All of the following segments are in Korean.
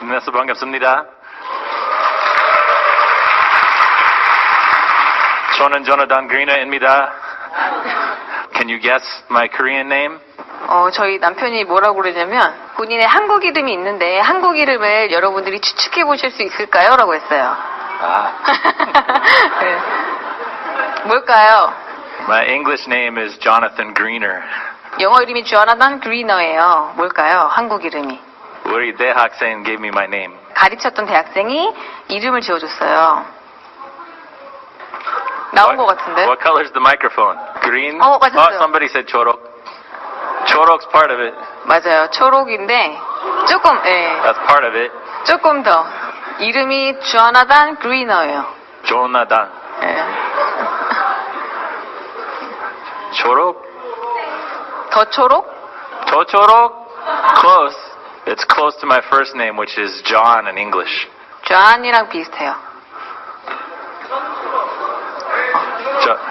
만나서 반갑습니다. 저는 조나단 그리너입니다. Can you guess my Korean name? 저희 남편이 뭐라고 그러냐면 본인의 한국 이름이 있는데 한국 이름을 여러분들이 추측해 보실 수 있을까요? 라고 했어요. 네. 뭘까요? My English name is Jonathan Greener. 영어 이름이 조나단 그리너예요. 뭘까요? 한국 이름이. 우리 대학생 gave me my name. 가르쳤던 대학생이 이름을 지어줬어요. 나온 것 같은데? What color is the microphone? Green? 맞았어요. Somebody said 초록. 초록's part of it. 맞아요. 초록인데 조금, That's part of it. 조금 더. 이름이 조나단 그리너예요. 조나단. 초록? 더 초록? 더 초록? Close. It's close to my first name, which is John in English. 존이랑 비슷해요.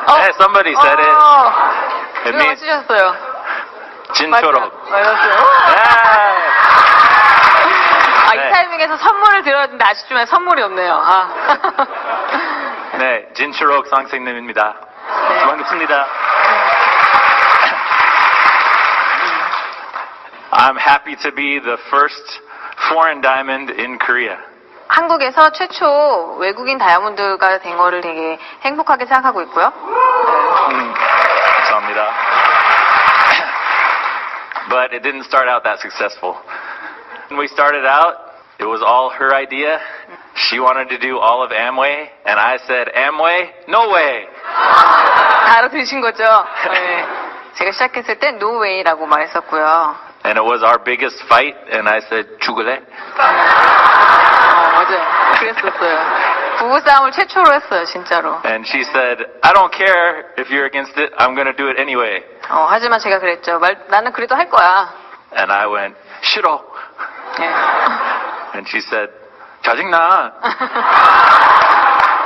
Hey, somebody said it. It 누가 means 맞추셨어요? 진초록. 맞았어요. 이 네. 타이밍에서 선물을 드렸는데 아쉽지만 선물이 없네요. 네, 진초록 선생님입니다. 네. 반갑습니다. I'm happy to be the first foreign diamond in Korea. 한국에서 최초 외국인 다이아몬드가 된 거를 되게 행복하게 생각하고 있고요. 감사합니다. But it didn't start out that successful. When we started out, it was all her idea. She wanted to do all of Amway, and I said, Amway? No way! 다 알아들으신 거죠? 네. 제가 시작했을 땐 No way라고 말했었고요. And it was our biggest fight, and I said, 죽을래? 맞아요. 그랬었어요. 부부싸움을 최초로 했어요, 진짜로. And she said, I don't care if you're against it, I'm going to do it anyway. 하지만 제가 그랬죠. 나는 그래도 할 거야. And I went, 싫어. 네. And she said, 짜증나.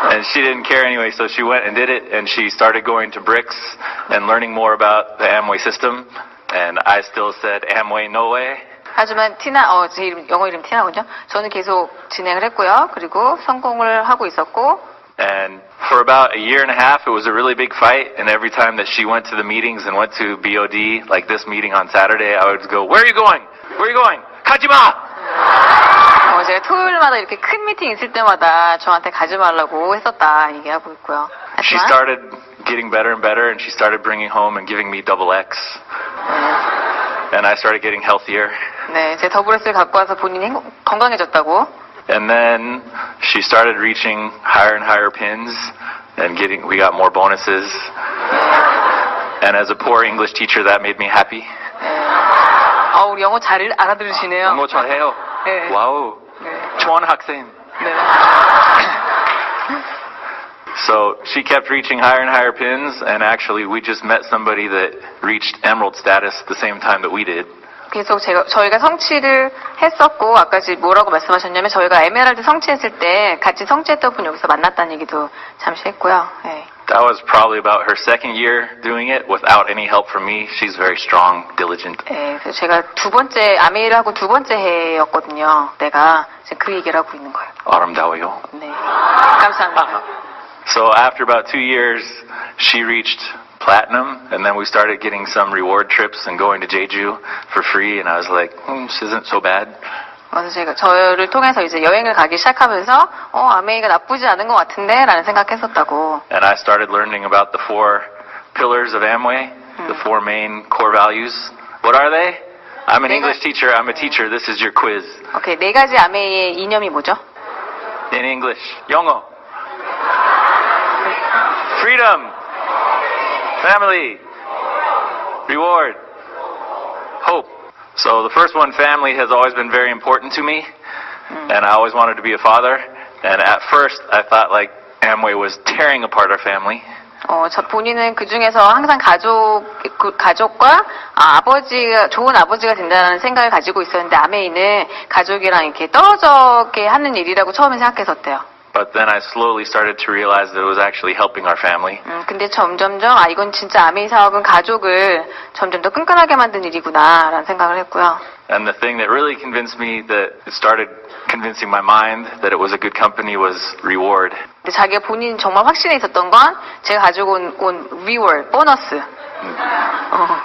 And she didn't care anyway, so she went and did it, and she started going to Bricks and learning more about the Amway system. And I still said, Amway, no way. 하지만 제 이름, 영어 이름 티나군요. 저는 계속 진행을 했고요. 그리고 성공을 하고 있었고. And for about a year and a half, it was a really big fight. And every time that she went to the meetings and went to BOD, like this meeting on Saturday, I would go, Where are you going? Where are you going? 가지마! 제가 토요일마다 이렇게 큰 미팅 있을 때마다 저한테 가지 말라고 했었다 얘기하고 있고요. She started getting better and better, and she started bringing home and giving me double X. And I started getting healthier. 네, 제 더블S를 갖고 와서 본인이 건강해졌다고. And then she started reaching higher and higher pins, and we got more bonuses. And as a poor English teacher, that made me happy. 우리 영어 잘 알아들으시네요. 영어 잘해요. 네. 와우. 네. 좋은 학생. 네. So she kept reaching higher and higher pins, and actually we just met somebody that reached emerald status the same time that we did. 계속 저희가 성취를 했었고, 아까 뭐라고 말씀하셨냐면 저희가 에메랄드 성취했을 때 같이 성취했던 분 여기서 만났다는 얘기도 잠시 했고요. 네. That was probably about her second year doing it without any help from me. She's very strong, diligent. 네, 그래서 제가 아메이를 하고 두 번째 해였거든요. 내가 지금 그 얘기를 하고 있는 거예요. 아름다워요. 네, 감사합니다. So after about 2 years, she reached platinum, and then we started getting some reward trips and going to Jeju for free, and I was like, this isn't so bad. 그래서 저를 통해서 이제 여행을 가기 시작하면서 아메이가 나쁘지 않은 것 같은데 라는 생각했었다고. And I started learning about the 4 pillars of Amway, the 4 main core values. What are they? I'm an English teacher. I'm a teacher. This is your quiz. 오케이, 4가지 아메이의 이념이 뭐죠? In English, 영어. Freedom, family, reward, hope. So the first one, family, has always been very important to me, and I always wanted to be a father. And at first, I thought like Amway was tearing apart our family. 본인은 그 중에서 항상 가족과 좋은 아버지가 된다는 생각을 가지고 있었는데 아메이는 가족이랑 이렇게 떨어져게 하는 일이라고 처음에 생각했었대요. But then I slowly started to realize that it was actually helping our family. 근데 점점점 이건 진짜 아메이 사업은 가족을 점점 더 끈끈하게 만든 일이구나라는 생각을 했고요. And the thing that really convinced me that it started convincing my mind that it was a good company was reward. 근데 자기가 본인 정말 확신에 있었던 건 제가 가지고 온 reward, 보너스.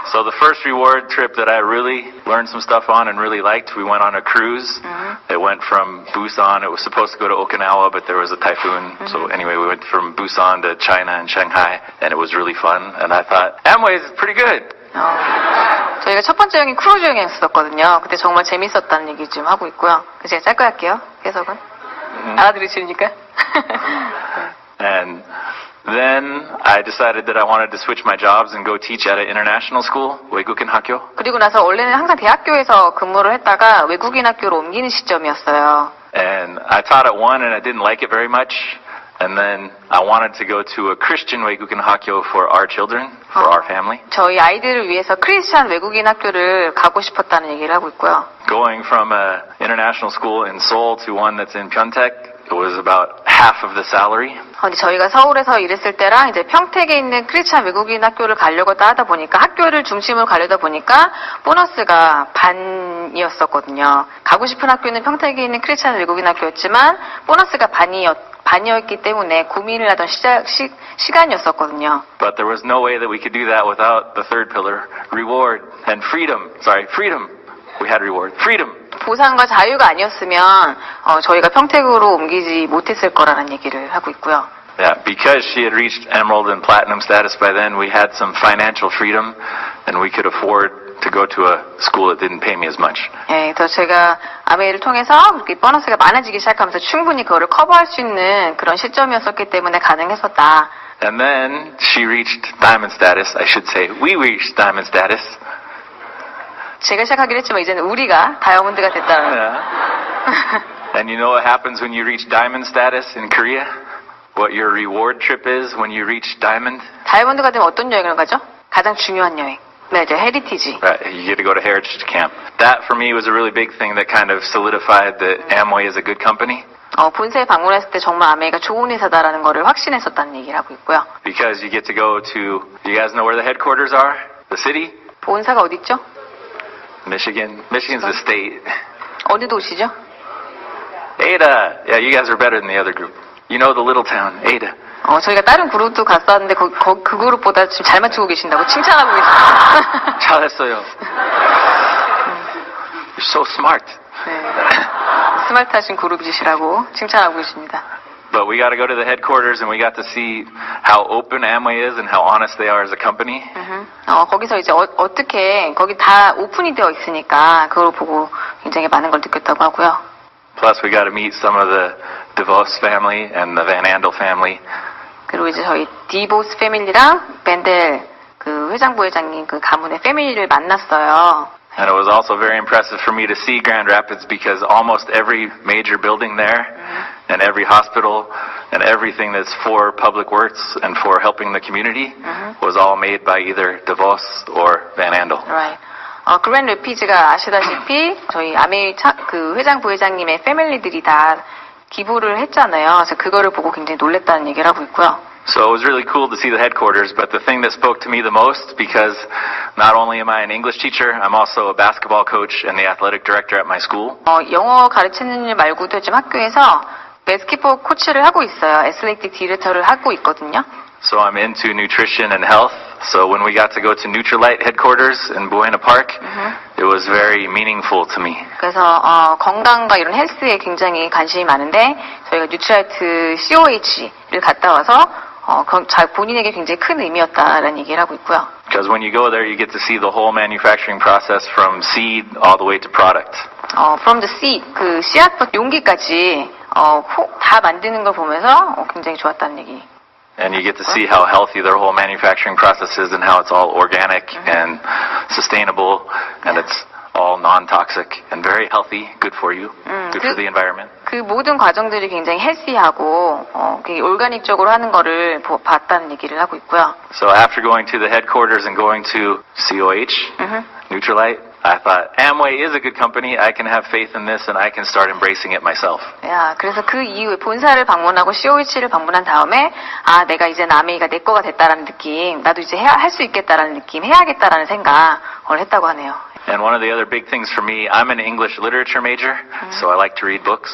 So the first reward trip that I really learned some stuff on and really liked, we went on a cruise. It went from Busan. It was supposed to go to Okinawa, but there was a typhoon. So anyway, we went from Busan to China and Shanghai, and it was really fun. And I thought, Amway is pretty good. 저희가 첫 번째 여행이 크루즈 여행이었었거든요. 그때 정말 재밌었다는 얘기 좀 하고 있고요. 그래서 제가 짧게 할게요. 해석은. 알아들으시니까. And then I decided that I wanted to switch my jobs and go teach at an international school, 외국인 학교. 그리고 나서 원래는 항상 대학교에서 근무를 했다가 외국인 학교로 옮기는 시점이었어요. And I taught at one and I didn't like it very much. And then I wanted to go to a Christian 외국인 학교 for our children, for our family. 저희 아이들을 위해서 크리스찬 외국인 학교를 가고 싶었다는 얘기를 하고 있고요. Going from an international school in Seoul to one that's in Pyeongtaek, it was about half of the salary. 근데 저희가 서울에서 일했을 때랑 이제 평택에 있는 크리스찬 외국인 학교를 가려고 하다 보니까 학교를 중심으로 가려다 보니까 보너스가 반이었었거든요. 가고 싶은 학교는 평택에 있는 크리스찬 외국인 학교였지만 보너스가 반이었기 때문에 고민을 하던 시간이었었거든요. But there was no way that we could do that without the third pillar, reward and freedom. Freedom. We had reward. Freedom. 보상과 자유가 아니었으면 저희가 평택으로 옮기지 못했을 거라는 얘기를 하고 있고요. Yeah, because she had reached emerald and platinum status by then, we had some financial freedom and we could afford to go to a school that didn't pay me as much. 예, 그래서 제가 아메이를 통해서 그렇게 보너스가 많아지기 시작하면서 충분히 그거를 커버할 수 있는 그런 시점이었었기 때문에 가능했었다. And then she reached diamond status. I should say, we reached diamond status. 제가 시작하긴 했지만 이제는 우리가 다이아몬드가 됐다는. Yeah. And you know what happens when you reach diamond status in Korea? What your reward trip is when you reach diamond? 다이아몬드가 되면 어떤 여행을 가죠? 가장 중요한 여행. 네, 이제 헤리티지. Right, you get to go to Heritage Camp. That for me was a really big thing that kind of solidified that Amway is a good company. 본사에 방문했을 때 정말 아메이가 좋은 회사다라는 거를 확신했었다는 얘기를 하고 있고요. Because you get to go to, you guys know where the headquarters are? The city? 본사가 어디 있죠? Michigan. Michigan's the state. 어느 도시죠? Ada. Yeah, you guys are better than the other group. You know the little town, Ada. 저희가 다른 그룹도 갔었는데 그 그룹보다 지금 잘 맞추고 계신다고 칭찬하고 계십니다. 잘했어요. You're so smart. 네, 스마트하신 그룹이시라고 칭찬하고 계십니다. But we got to go to the headquarters and we got to see how open Amway is and how honest they are as a company. 거기서 이제 어떻게 거기 다 오픈이 되어 있으니까 그걸 보고 굉장히 많은 걸 느꼈다고 하고요. Plus we got to meet some of the DeVos family and the Van Andel family. 그리고 이제 저희 디보스 패밀리랑 벤델 그 회장 부회장님 그 가문의 패밀리를 만났어요. And it was also very impressive for me to see Grand Rapids because almost every major building there and every hospital and everything that's for public works and for helping the community was all made by either DeVos or Van Andel. Right. 그랜드 래피즈가 아시다시피 저희 아메이 그 회장 부회장님의 패밀리들이 다 기부를 했잖아요. 그래서 그거를 보고 굉장히 놀랬다는 얘기를 하고 있고요. So it was really cool to see the headquarters, but the thing that spoke to me the most, because not only am I an English teacher, I'm also a basketball coach and the athletic director at my school. 영어 가르치는 일 말고도 지금 학교에서 바스켓볼 코치를 하고 있어요. 애슬레틱 디렉터를 하고 있거든요. So I'm into nutrition and health. So when we got to go to Nutrilite headquarters in Buena Park, it was very meaningful to me. 그래서 건강과 이런 헬스에 굉장히 관심이 많은데 저희가 뉴트라이트 COH를 갔다 와서 본인에게 굉장히 큰 의미였다라는 얘기를 하고 있고요. Because when you go there, you get to see the whole manufacturing process from seed all the way to product. From the seed, 그 씨앗부터 용기까지 다 만드는 걸 보면서 굉장히 좋았다는 얘기. And you get to see how healthy their whole manufacturing process is and how it's all organic and sustainable and it's all non-toxic and very healthy, good for you, good for the environment. 그 모든 과정들이 굉장히 헬시하고 올가닉적으로 하는 거를 봤다는 얘기를 하고 있고요. So after going to the headquarters and going to COH, Nutrilite, I thought, Amway is a good company. I can have faith in this and I can start embracing it myself. 야, 그래서 그 이후에 본사를 방문하고 COEC를 방문한 다음에 아, 내가 이제 아메이가 내 거가 됐다라는 느낌, 나도 이제 할 수 있겠다라는 느낌, 해야겠다라는 생각을 했다고 하네요. And one of the other big things for me, I'm an English literature major, so I like to read books.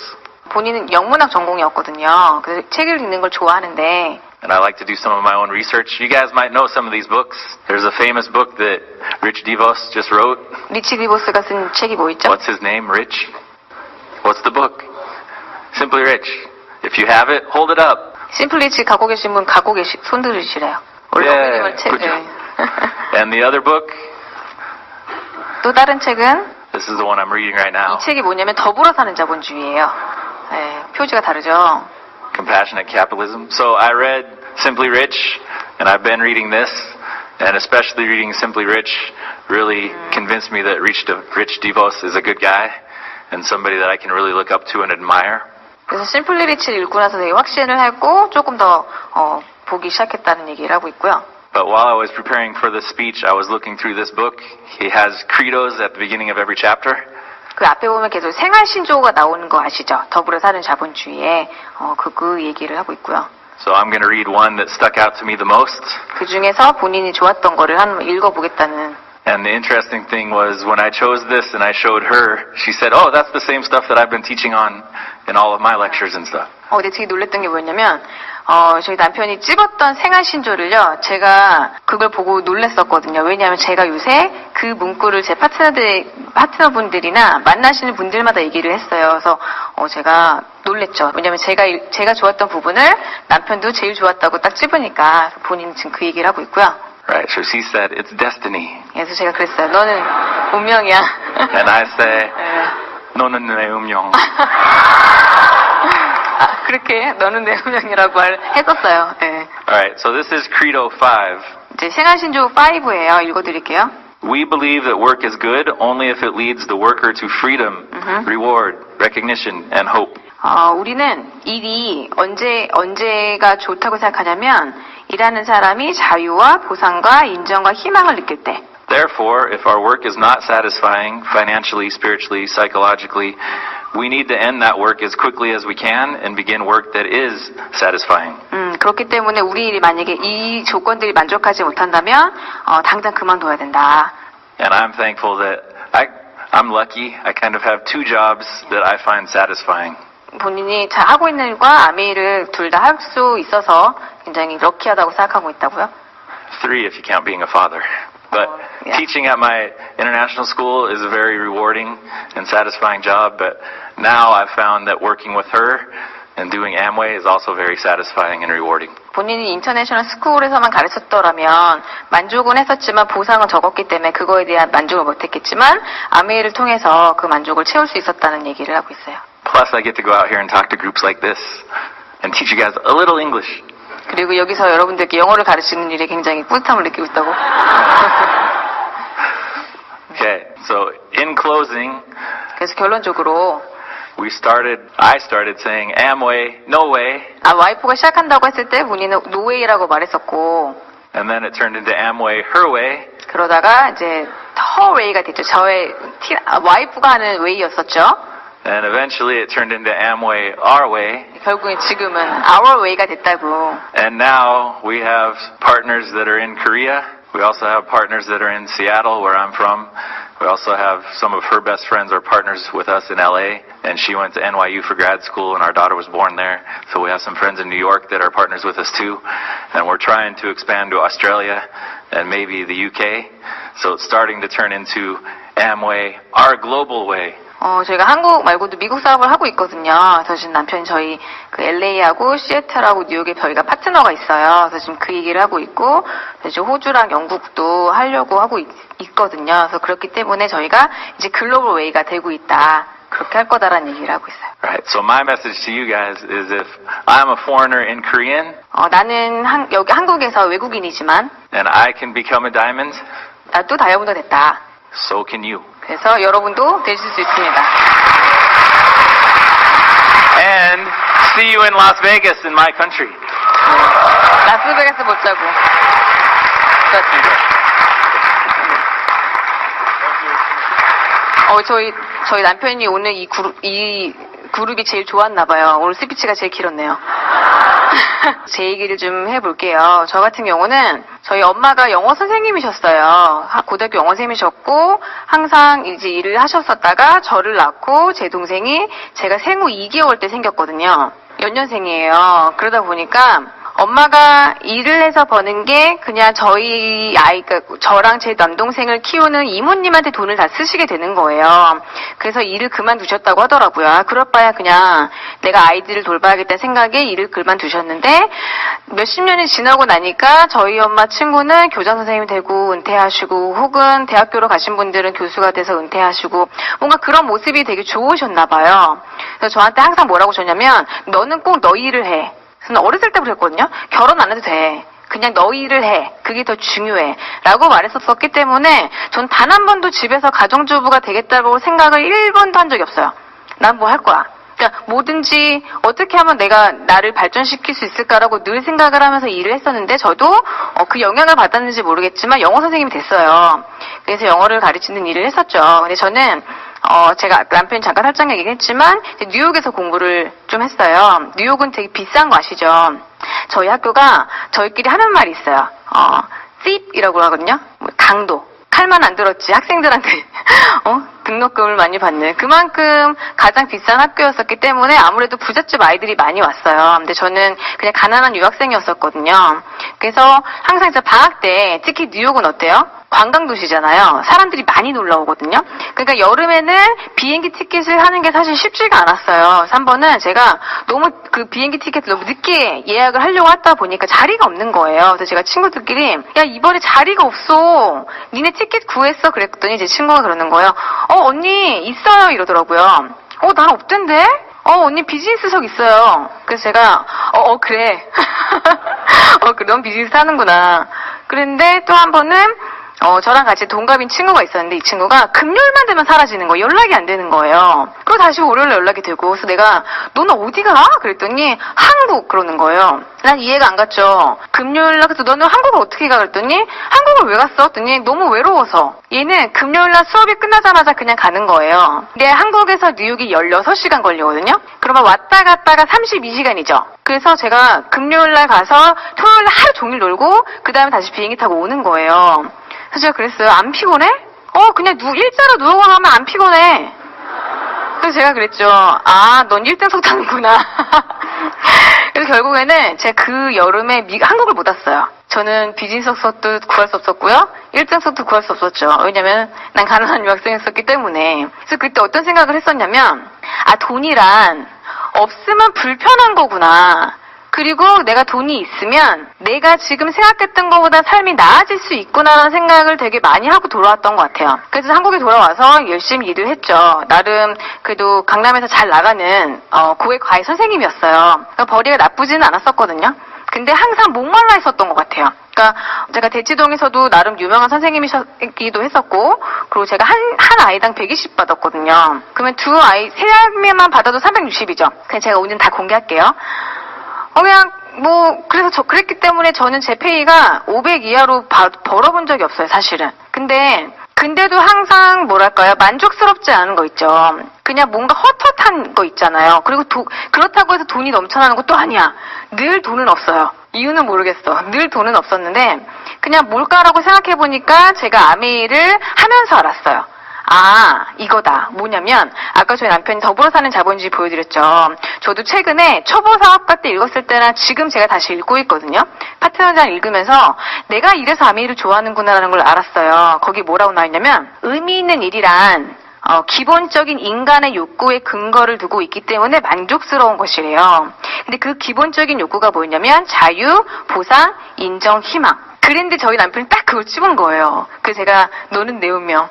본인은 영문학 전공이었거든요. 그래서 책을 읽는 걸 좋아하는데 And I like to do some of my own research. You guys might know some of these books. There's a famous book that Rich DeVos just wrote. 리치 디보스가 쓴 책이 뭐 있죠? What's his name? Rich? What's the book? Simply Rich. If you have it, hold it up. 심플리치 갖고 계신 분 손 들으시래요. Yeah, 책. good job. And the other book, 또 다른 책은 this is the one I'm reading right now. 이 책이 뭐냐면 더불어 사는 자본주의예요. 네, 표지가 다르죠. Compassionate Capitalism. So I read Simply Rich, and I've been reading this, and especially reading Simply Rich really convinced me that Rich DeVos is a good guy and somebody that I can really look up to and admire. 그래서 심플리 리치를 읽고 나서 되게 확신을 했고 조금 더 보기 시작했다는 얘기를 하고 있고요. But while I was preparing for this speech, I was looking through this book. He has credos at the beginning of every chapter. 그 앞에 보면 계속 생활 신조어가 나오는 거 아시죠? 더불어 사는 자본주의에 그 얘기를 하고 있고요. So I'm going to read one that stuck out to me the most. 그 중에서 본인이 좋았던 거를 한번 읽어보겠다는. And the interesting thing was when I chose this and I showed her, she said, "Oh, that's the same stuff that I've been teaching on in all of my lectures and stuff." 근데 되게 놀랬던 게 뭐였냐면 저희 남편이 찍었던 생활 신조를요, 제가 그걸 보고 놀랬었거든요. 왜냐하면 제가 요새 그 문구를 제 파트너분들이나 만나시는 분들마다 얘기를 했어요. 그래서 제가 놀랬죠. 왜냐하면 제가 좋았던 부분을 남편도 제일 좋았다고 딱 찝으니까 본인은 지금 그 얘기를 하고 있고요. Right, so she said, "It's destiny." 그래서 제가 그랬어요. 너는 운명이야. And I say, 네. "너는 내 운명." 그렇게 너는 내 운명이라고 했었어요. 네. Alright, so this is Credo 5. 이제 생활신조 5예요. 읽어드릴게요. We believe that work is good only if it leads the worker to freedom, reward, recognition, and hope. 우리는 일이 언제가 좋다고 생각하냐면 일하는 사람이 자유와 보상과 인정과 희망을 느낄 때. Therefore, if our work is not satisfying financially, spiritually, psychologically, we need to end that work as quickly as we can and begin work that is satisfying. 그렇기 때문에 우리 일이 만약에 이 조건들이 만족하지 못한다면 당장 그만둬야 된다. And I'm thankful that I'm lucky. I kind of have two jobs that I find satisfying. 본인이 잘 하고 있는 일과 아메이를 둘 다 할 수 있어서 굉장히 럭키하다고 생각하고 있다고요? 3 if you count being a father. But yeah. Teaching at my international school is a very rewarding and satisfying job. But now I've found that working with her and doing Amway is also very satisfying and rewarding. 본인이 인터내셔널 스쿨에서만 가르쳤더라면 만족은 했었지만 보상은 적었기 때문에 그거에 대한 만족을 못했겠지만 아메이를 통해서 그 만족을 채울 수 있었다는 얘기를 하고 있어요. Plus I get to go out here and talk to groups like this and teach you guys a little English. 그리고 여기서 여러분들께 영어를 가르치는 일에 굉장히 뿌듯함을 느끼고 있다고. Okay, so in closing, 그래서 결론적으로 I started saying Amway, no way, 와이프가 시작한다고 했을 때 본인은 노웨이라고 말했었고 and then it turned into Amway, her way, 그러다가 이제 her way가 됐죠. 저의 와이프가 하는 웨이였었죠. and eventually it turned into Amway, our way. 결국엔 지금은 our way가 됐다고. And now we have partners that are in Korea. We also have partners that are in Seattle, where I'm from. We also have some of her best friends are partners with us in LA, and she went to NYU for grad school, and our daughter was born there. So we have some friends in New York that are partners with us too, and we're trying to expand to Australia and maybe the UK. So it's starting to turn into Amway, our global way. 저희가 한국 말고도 미국 사업을 하고 있거든요. 그래서 지금 남편이 저희 그 LA하고 시애틀하고 뉴욕에 저희가 파트너가 있어요. 그래서 지금 그 얘기를 하고 있고, 이제 호주랑 영국도 하려고 하고 있거든요. 그래서 그렇기 때문에 저희가 이제 글로벌 웨이가 되고 있다. 그렇게 할 거다라는 얘기를 하고 있어요. Right. So my message to you guys is if I'm a foreigner in Korean, 나는 여기 한국에서 외국인이지만, and I can become a diamond, 나도 다이아몬드 됐다. so can you. 그래서 여러분도 되실 수 있습니다. And see you in Las Vegas in my country. 라스베가스 보자고. 그렇습니다. 저희 남편이 오늘 이 그룹이 제일 좋았나 봐요. 오늘 스피치가 제일 길었네요. 제 얘기를 좀 해볼게요. 저 같은 경우는 저희 엄마가 영어 선생님이셨어요. 고등학교 영어 선생님이셨고 항상 이제 일을 하셨었다가 저를 낳고 제 동생이 제가 생후 2개월 때 생겼거든요. 연년생이에요. 그러다 보니까 엄마가 일을 해서 버는 게 그냥 저희 그러니까 저랑 제 남동생을 키우는 이모님한테 돈을 다 쓰시게 되는 거예요. 그래서 일을 그만두셨다고 하더라고요. 그럴 바야 그냥 내가 아이들을 돌봐야겠다는 생각에 일을 그만두셨는데 몇십 년이 지나고 나니까 저희 엄마 친구는 교장 선생님이 되고 은퇴하시고 혹은 대학교로 가신 분들은 교수가 돼서 은퇴하시고 뭔가 그런 모습이 되게 좋으셨나 봐요. 그래서 저한테 항상 뭐라고 하셨냐면 너는 꼭 너 일을 해. 저는 어렸을 때 그랬거든요. 결혼 안 해도 돼. 그냥 너 일을 해. 그게 더 중요해. 라고 말했었기 때문에 전 단 한 번도 집에서 가정주부가 되겠다고 생각을 1번도 한 적이 없어요. 난 뭐 할 거야. 그러니까 뭐든지 어떻게 하면 내가 나를 발전시킬 수 있을까라고 늘 생각을 하면서 일을 했었는데 저도 그 영향을 받았는지 모르겠지만 영어 선생님이 됐어요. 그래서 영어를 가르치는 일을 했었죠. 근데 저는 제가 남편이 잠깐 살짝 얘기했지만 뉴욕에서 공부를 좀 했어요. 뉴욕은 되게 비싼 거 아시죠? 저희 학교가 저희끼리 하는 말이 있어요. 찝이라고 하거든요. 강도. 칼만 안 들었지 학생들한테 등록금을 많이 받는 그만큼 가장 비싼 학교였었기 때문에 아무래도 부잣집 아이들이 많이 왔어요. 근데 저는 그냥 가난한 유학생이었었거든요. 그래서 항상 이제 방학 때 특히 뉴욕은 어때요? 관광도시잖아요. 사람들이 많이 놀러 오거든요. 그러니까 여름에는 비행기 티켓을 하는 게 사실 쉽지가 않았어요. 그래서 한 번은 제가 너무 그 비행기 티켓을 너무 늦게 예약을 하려고 하다 보니까 자리가 없는 거예요. 그래서 제가 친구들끼리 야 이번에 자리가 없어. 니네 티켓 구했어? 그랬더니 제 친구가 그러는 거예요. 언니 있어요 이러더라고요. 난 없던데? 언니 비즈니스석 있어요. 그래서 제가 그래. 그래 넌 비즈니스 하는구나. 그런데 또 한 번은 저랑 같이 동갑인 친구가 있었는데 이 친구가 금요일만 되면 사라지는 거예요. 연락이 안 되는 거예요. 그리고 다시 월요일에 연락이 되고 그래서 내가 너는 어디 가? 그랬더니 한국 그러는 거예요. 난 이해가 안 갔죠. 금요일날 그래서 너는 한국을 어떻게 가? 그랬더니 한국을 왜 갔어? 그랬더니 너무 외로워서. 얘는 금요일날 수업이 끝나자마자 그냥 가는 거예요. 근데 한국에서 뉴욕이 16시간 걸리거든요. 그러면 왔다 갔다가 32시간이죠. 그래서 제가 금요일날 가서 토요일날 하루 종일 놀고 그 다음에 다시 비행기 타고 오는 거예요. 그래서 제가 그랬어요. 안 피곤해? 그냥 일자로 누워 가면 안 피곤해. 그래서 제가 그랬죠. 넌 1등석 타는구나. 그래서 결국에는 제가 그 여름에 한국을 못 왔어요. 저는 비즈니스석도 구할 수 없었고요. 1등석도 구할 수 없었죠. 왜냐면 난 가난한 유학생이었기 때문에. 그래서 그때 어떤 생각을 했었냐면 돈이란 없으면 불편한 거구나. 그리고 내가 돈이 있으면 내가 지금 생각했던 것보다 삶이 나아질 수 있구나라는 생각을 되게 많이 하고 돌아왔던 것 같아요. 그래서 한국에 돌아와서 열심히 일을 했죠. 나름 그래도 강남에서 잘 나가는 고액 과외 선생님이었어요. 그러니까 벌이가 나쁘지는 않았었거든요. 근데 항상 목말라 있었던 것 같아요. 그러니까 제가 대치동에서도 나름 유명한 선생님이기도 했었고 그리고 제가 한 아이당 120 받았거든요. 그러면 세 명만 받아도 360이죠. 그냥 제가 오늘 다 공개할게요. 그래서 그랬기 때문에 저는 제 페이가 500 이하로 벌어본 적이 없어요, 사실은. 근데도 항상 만족스럽지 않은 거 있죠. 그냥 뭔가 헛헛한 거 있잖아요. 그리고 그렇다고 해서 돈이 넘쳐나는 것도 아니야. 늘 돈은 없어요. 이유는 모르겠어. 늘 돈은 없었는데 그냥 뭘까라고 생각해보니까 제가 아메이를 하면서 알았어요. 이거다. 뭐냐면 아까 저희 남편이 더불어 사는 자본주의 보여드렸죠. 저도 최근에 초보 사업가 때 읽었을 때나 지금 제가 다시 읽고 있거든요. 파트너장 읽으면서 내가 이래서 아메이를 좋아하는구나라는 걸 알았어요. 거기 뭐라고 나와있냐면 의미 있는 일이란 기본적인 인간의 욕구에 근거를 두고 있기 때문에 만족스러운 것이래요. 근데 그 기본적인 욕구가 뭐였냐면 자유, 보상, 인정, 희망. 그런데 저희 남편이 딱 그걸 집은 거예요. 그래서 제가 너는 내 운명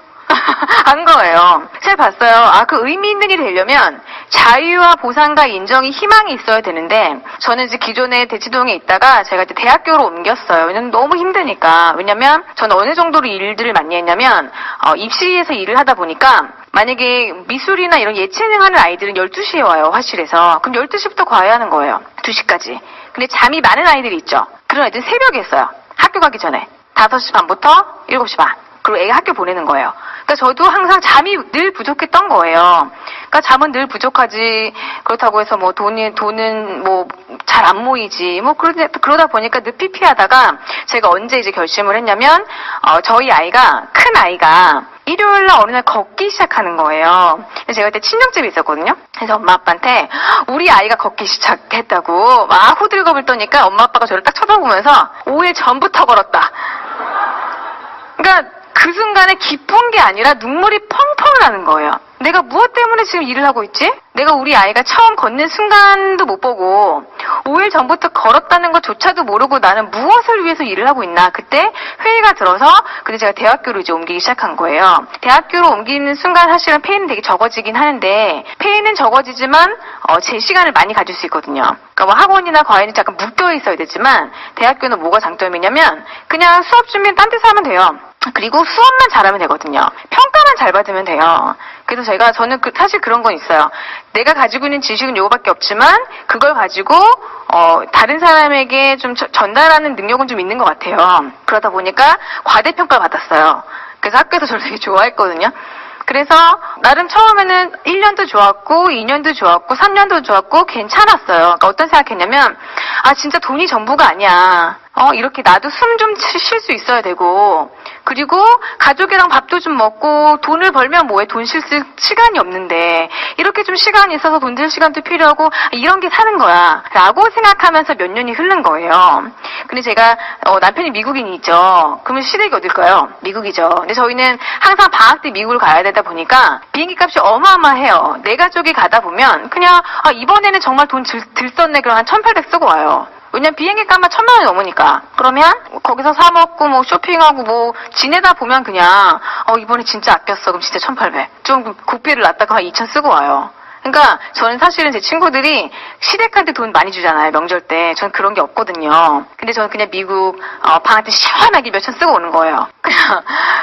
한 거예요. 제가 봤어요. 그 의미 있는 일이 되려면 자유와 보상과 인정이 희망이 있어야 되는데 저는 이제 기존에 대치동에 있다가 제가 이제 대학교로 옮겼어요. 왜냐면 너무 힘드니까. 왜냐면 저는 어느 정도로 일들을 많이 했냐면 입시에서 일을 하다 보니까 만약에 미술이나 이런 예체능 하는 아이들은 12시에 와요, 화실에서. 그럼 12시부터 과외하는 거예요. 2시까지. 근데 잠이 많은 아이들이 있죠. 그런 애들은 새벽에 했어요. 학교 가기 전에. 5시 반부터 7시 반. 그리고 애가 학교 보내는 거예요. 그러니까 저도 항상 잠이 늘 부족했던 거예요. 그러니까 잠은 늘 부족하지. 그렇다고 해서 뭐 돈은 뭐 잘 안 모이지. 뭐 그러다 보니까 늘 피피하다가 제가 언제 이제 결심을 했냐면 저희 아이가 큰 아이가 일요일 날 어느 날 걷기 시작하는 거예요. 제가 그때 친정집에 있었거든요. 그래서 엄마 아빠한테 우리 아이가 걷기 시작했다고 막 호들갑을 떠니까 엄마 아빠가 저를 딱 쳐다보면서 5일 전부터 걸었다. 그러니까 그 순간에 기쁜 게 아니라 눈물이 펑펑 나는 거예요. 내가 무엇 때문에 지금 일을 하고 있지? 내가 우리 아이가 처음 걷는 순간도 못 보고 5일 전부터 걸었다는 것조차도 모르고 나는 무엇을 위해서 일을 하고 있나. 그때 회의가 들어서 근데 제가 대학교로 이제 옮기기 시작한 거예요. 대학교로 옮기는 순간 사실은 페이는 되게 적어지긴 하는데 페이는 적어지지만 제 시간을 많이 가질 수 있거든요. 그러니까 뭐 학원이나 과외는 잠깐 묶여 있어야 되지만 대학교는 뭐가 장점이냐면 그냥 수업 준비는 딴 데서 하면 돼요. 그리고 수업만 잘하면 되거든요. 평가만 잘 받으면 돼요. 그래서 저는 사실 그런 건 있어요. 내가 가지고 있는 지식은 요거밖에 없지만 그걸 가지고 다른 사람에게 좀 전달하는 능력은 좀 있는 것 같아요. 그러다 보니까 과대평가를 받았어요. 그래서 학교에서 저를 되게 좋아했거든요. 그래서 나름 처음에는 1년도 좋았고 2년도 좋았고 3년도 좋았고 괜찮았어요. 그러니까 어떤 생각했냐면 진짜 돈이 전부가 아니야. 이렇게 나도 숨 좀 쉴 수 있어야 되고 그리고 가족이랑 밥도 좀 먹고 돈을 벌면 뭐해 돈 쓸 시간이 없는데 이렇게 좀 시간이 있어서 돈 들 시간도 필요하고 이런 게 사는 거야 라고 생각하면서 몇 년이 흐른 거예요. 근데 제가 남편이 미국인이죠. 그러면 시댁이 어딜까요? 미국이죠. 근데 저희는 항상 방학 때 미국을 가야 되다 보니까 비행기 값이 어마어마해요. 네 가족이 가다 보면 그냥 이번에는 정말 돈 들 썼네 그럼 한 1,800 쓰고 와요. 왜냐면 비행기 값만 1,000만 원이 넘으니까. 그러면 거기서 사 먹고 뭐 쇼핑하고 뭐 지내다 보면 그냥 이번에 진짜 아꼈어. 그럼 진짜 1,800. 좀 국비를 놨다가 한 2,000 쓰고 와요. 그러니까 저는 사실은 제 친구들이 시댁한테 돈 많이 주잖아요. 명절 때. 저는 그런 게 없거든요. 근데 저는 그냥 미국 방학 때 시원하게 몇천 쓰고 오는 거예요.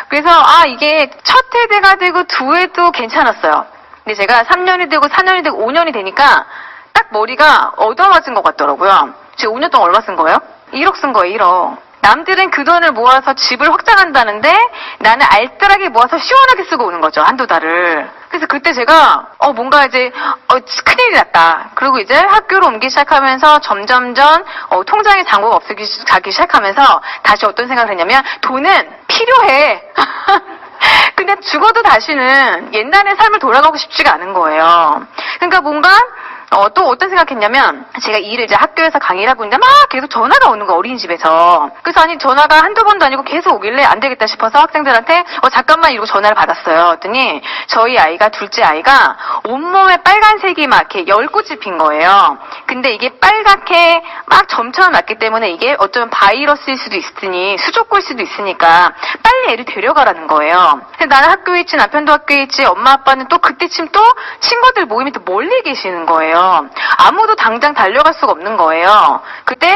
그래서 이게 첫 해대가 되고 두 해도 괜찮았어요. 근데 제가 3년이 되고 4년이 되고 5년이 되니까 딱 머리가 얻어맞은 것 같더라고요. 제가 5년 동안 얼마 쓴 거예요? 1억 쓴 거예요, 1억. 남들은 그 돈을 모아서 집을 확장한다는데 나는 알뜰하게 모아서 시원하게 쓰고 오는 거죠, 한두 달을. 그래서 그때 제가 뭔가 이제 큰일이 났다. 그리고 이제 학교로 옮기기 시작하면서 점점점 통장에 잔고가 없어지기 시작하면서 다시 어떤 생각을 했냐면 돈은 필요해. 근데 죽어도 다시는 옛날의 삶을 돌아가고 싶지가 않은 거예요. 그러니까 뭔가 또 어떤 생각했냐면 제가 일을 이제 학교에서 강의를 하고 있는데 막 계속 전화가 오는 거 어린이집에서. 그래서 전화가 한두 번도 아니고 계속 오길래 안 되겠다 싶어서 학생들한테 잠깐만 이러고 전화를 받았어요. 그랬더니 저희 아이가 둘째 아이가 온몸에 빨간색이 막 이렇게 열꽃이 핀 거예요. 근데 이게 빨갛게 막 점처럼 났기 때문에 이게 어쩌면 바이러스일 수도 있으니 수족고일 수도 있으니까 빨리 애를 데려가라는 거예요. 근데 나는 학교에 있지 남편도 학교에 있지 엄마 아빠는 또 그때쯤 또 친구들 모임이 또 멀리 계시는 거예요. 아무도 당장 달려갈 수가 없는 거예요. 그때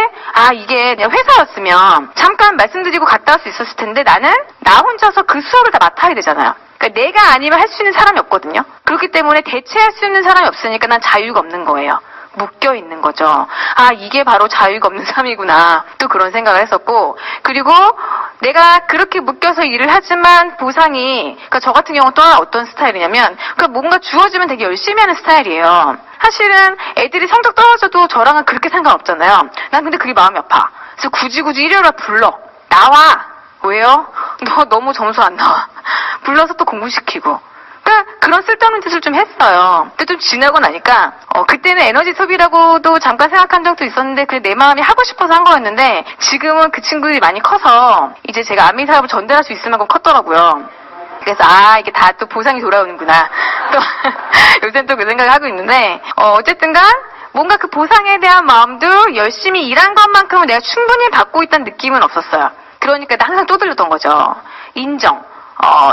이게 그냥 회사였으면 잠깐 말씀드리고 갔다 올 수 있었을 텐데 나는 나 혼자서 그 수업을 다 맡아야 되잖아요. 그러니까 내가 아니면 할 수 있는 사람이 없거든요. 그렇기 때문에 대체할 수 있는 사람이 없으니까 난 자유가 없는 거예요. 묶여 있는 거죠. 이게 바로 자유가 없는 삶이구나. 또 그런 생각을 했었고, 그리고 내가 그렇게 묶여서 일을 하지만 보상이, 그러니까 저 같은 경우는 또 어떤 스타일이냐면, 그러니까 뭔가 주어지면 되게 열심히 하는 스타일이에요. 사실은 애들이 성적 떨어져도 저랑은 그렇게 상관없잖아요. 난 근데 그게 마음이 아파. 그래서 굳이 일요일날 불러. 나와! 왜요? 너 너무 점수 안 나와. 불러서 또 공부시키고. 그러니까 그런 쓸데없는 짓을 좀 했어요. 근데 좀 지나고 나니까 그때는 에너지 소비라고도 잠깐 생각한 적도 있었는데 그래 내 마음이 하고 싶어서 한 거였는데 지금은 그 친구들이 많이 커서 이제 제가 안미 사업을 전달할 수 있을 만큼 컸더라고요. 그래서 이게 다 또 보상이 돌아오는구나. 또 요새는 또 그 생각을 하고 있는데 어쨌든간 뭔가 그 보상에 대한 마음도 열심히 일한 것만큼은 내가 충분히 받고 있다는 느낌은 없었어요. 그러니까 항상 떠들렸던 거죠.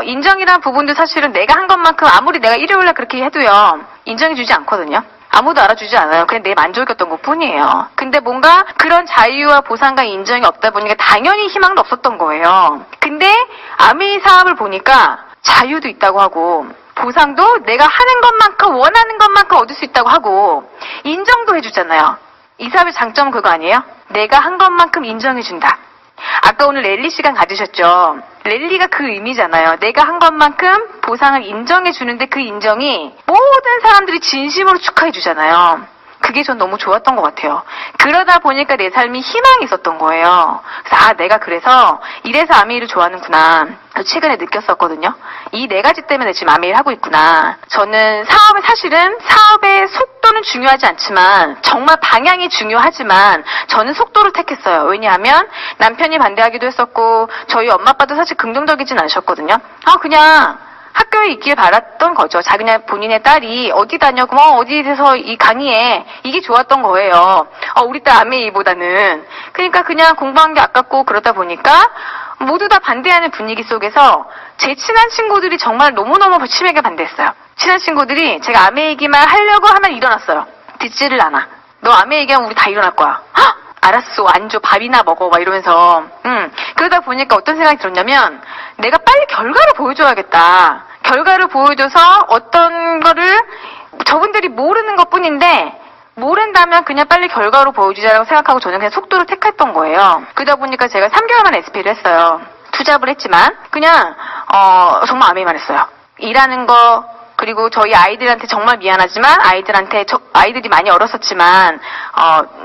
인정이란 부분도 사실은 내가 한 것만큼 아무리 내가 일요일날 그렇게 해도요, 인정해주지 않거든요. 아무도 알아주지 않아요. 그냥 내 만족이었던 것 뿐이에요. 근데 뭔가 그런 자유와 보상과 인정이 없다 보니까 당연히 희망도 없었던 거예요. 근데 아미 사업을 보니까 자유도 있다고 하고, 보상도 내가 하는 것만큼 원하는 것만큼 얻을 수 있다고 하고, 인정도 해주잖아요. 이 사업의 장점은 그거 아니에요? 내가 한 것만큼 인정해준다. 아까 오늘 랠리 시간 가지셨죠? 랠리가 그 의미잖아요. 내가 한 것만큼 보상을 인정해 주는데 그 인정이 모든 사람들이 진심으로 축하해 주잖아요. 그게 전 너무 좋았던 것 같아요. 그러다 보니까 내 삶이 희망이 있었던 거예요. 그래서 내가 그래서 이래서 아메이를 좋아하는구나. 최근에 느꼈었거든요. 이 네 가지 때문에 지금 아메이를 하고 있구나. 저는 사실은 사업의 속도는 중요하지 않지만 정말 방향이 중요하지만 저는 속도를 택했어요. 왜냐하면 남편이 반대하기도 했었고 저희 엄마 아빠도 사실 긍정적이진 않으셨거든요. 그냥 학교에 있길 바랐던 거죠. 그냥 본인의 딸이 어디 다녀고 어디에서 이 강의에 이게 좋았던 거예요. 우리 딸 아메이보다는. 그러니까 그냥 공부한 게 아깝고 그러다 보니까 모두 다 반대하는 분위기 속에서 제 친한 친구들이 정말 너무너무 심하게 반대했어요. 친한 친구들이 제가 아메이 얘기만 하려고 하면 일어났어요. 듣지를 않아. 너 아메이 얘기하면 우리 다 일어날 거야. 헉! 알았어, 안 줘, 밥이나 먹어, 막 이러면서. 그러다 보니까 어떤 생각이 들었냐면, 내가 빨리 결과를 보여줘야겠다. 결과를 보여줘서 어떤 거를 저분들이 모르는 것 뿐인데, 모른다면 그냥 빨리 결과로 보여주자라고 생각하고 저는 그냥 속도를 택했던 거예요. 그러다 보니까 제가 3개월 만에 SP를 했어요. 투잡을 했지만, 그냥, 정말 아메이만 했어요. 일하는 거, 그리고 저희 아이들한테 정말 미안하지만 아이들이 많이 얼었었지만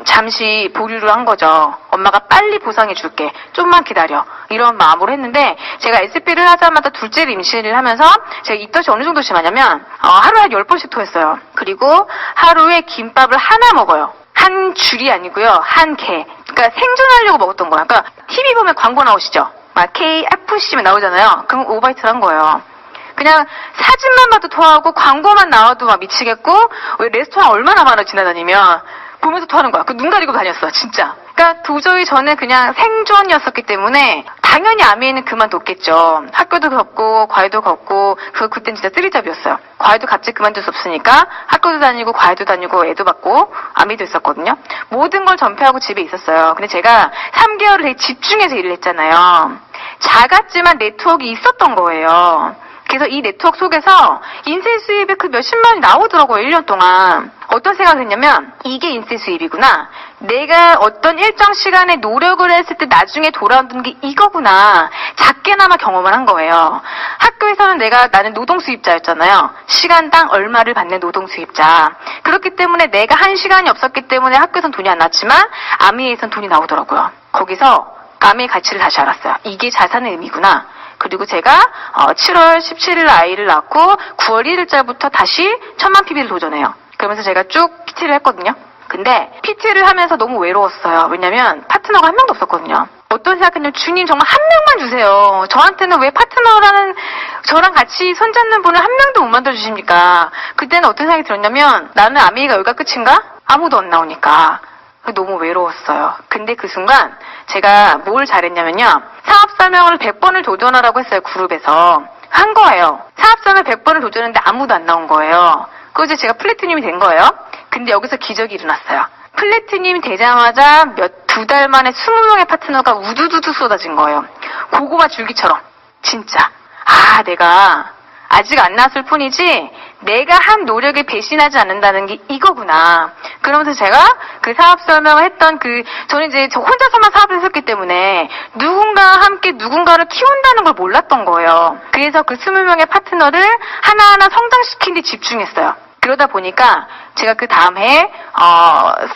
잠시 보류를 한 거죠. 엄마가 빨리 보상해 줄게. 좀만 기다려. 이런 마음으로 했는데 제가 SP를 하자마자 둘째를 임신을 하면서 제가 이 덫이 어느 정도 심하냐면 하루에 한 10번씩 토했어요. 그리고 하루에 김밥을 하나 먹어요. 한 줄이 아니고요. 한 개. 그러니까 생존하려고 먹었던 거예요. 그러니까 TV 보면 광고 나오시죠? 막 KFC면 나오잖아요. 그럼 오바이트를 한 거예요. 그냥 사진만 봐도 토하고 광고만 나와도 막 미치겠고 왜 레스토랑 얼마나 많아 지나다니면 보면서 토하는 거야. 눈 가리고 다녔어 진짜. 그러니까 도저히 저는 그냥 생존이었었기 때문에 당연히 아메이는 그만뒀겠죠. 학교도 겪고 과외도 겪고 그땐 진짜 쓰리잡이었어요. 과외도 갑자기 그만둘 수 없으니까 학교도 다니고 과외도 다니고 애도 받고 아메이도 있었거든요. 모든 걸 전폐하고 집에 있었어요. 근데 제가 3개월을 되게 집중해서 일을 했잖아요. 작았지만 네트워크가 있었던 거예요. 그래서 이 네트워크 속에서 인쇄 수입이 그 몇십만이 나오더라고요. 1년 동안. 어떤 생각을 했냐면 이게 인쇄 수입이구나. 내가 어떤 일정 시간에 노력을 했을 때 나중에 돌아오는 게 이거구나. 작게나마 경험을 한 거예요. 학교에서는 나는 노동 수입자였잖아요. 시간당 얼마를 받는 노동 수입자. 그렇기 때문에 내가 한 시간이 없었기 때문에 학교에선 돈이 안 났지만 아미에선 돈이 나오더라고요. 거기서 아미의 가치를 다시 알았어요. 이게 자산의 의미구나. 그리고 제가 7월 17일 아이를 낳고 9월 1일자부터 다시 1000만 PB를 도전해요. 그러면서 제가 쭉 PT를 했거든요. 근데 PT를 하면서 너무 외로웠어요. 왜냐면 파트너가 한 명도 없었거든요. 어떤 생각했냐면 주님 정말 한 명만 주세요. 저한테는 왜 파트너라는 저랑 같이 손잡는 분을 한 명도 못 만들어주십니까? 그때는 어떤 생각이 들었냐면 나는 아메이가 여기가 끝인가? 아무도 안 나오니까. 너무 외로웠어요. 근데 그 순간 제가 뭘 잘했냐면요. 사업 설명을 100번을 도전하라고 했어요. 그룹에서. 한 거예요. 사업 설명 100번을 도전했는데 아무도 안 나온 거예요. 그래서 제가 플래티늄이 된 거예요. 근데 여기서 기적이 일어났어요. 플래티늄이 되자마자 2달 만에 20명의 파트너가 우두두두 쏟아진 거예요. 고구마 줄기처럼. 진짜. 내가 아직 안 나왔을 뿐이지 내가 한 노력에 배신하지 않는다는 게 이거구나. 그러면서 제가 그 사업 설명을 했던 저는 이제 저 혼자서만 사업을 했었기 때문에 누군가와 함께 누군가를 키운다는 걸 몰랐던 거예요. 그래서 그 20명의 파트너를 하나하나 성장시키는 데 집중했어요. 그러다 보니까 제가 그 다음 해에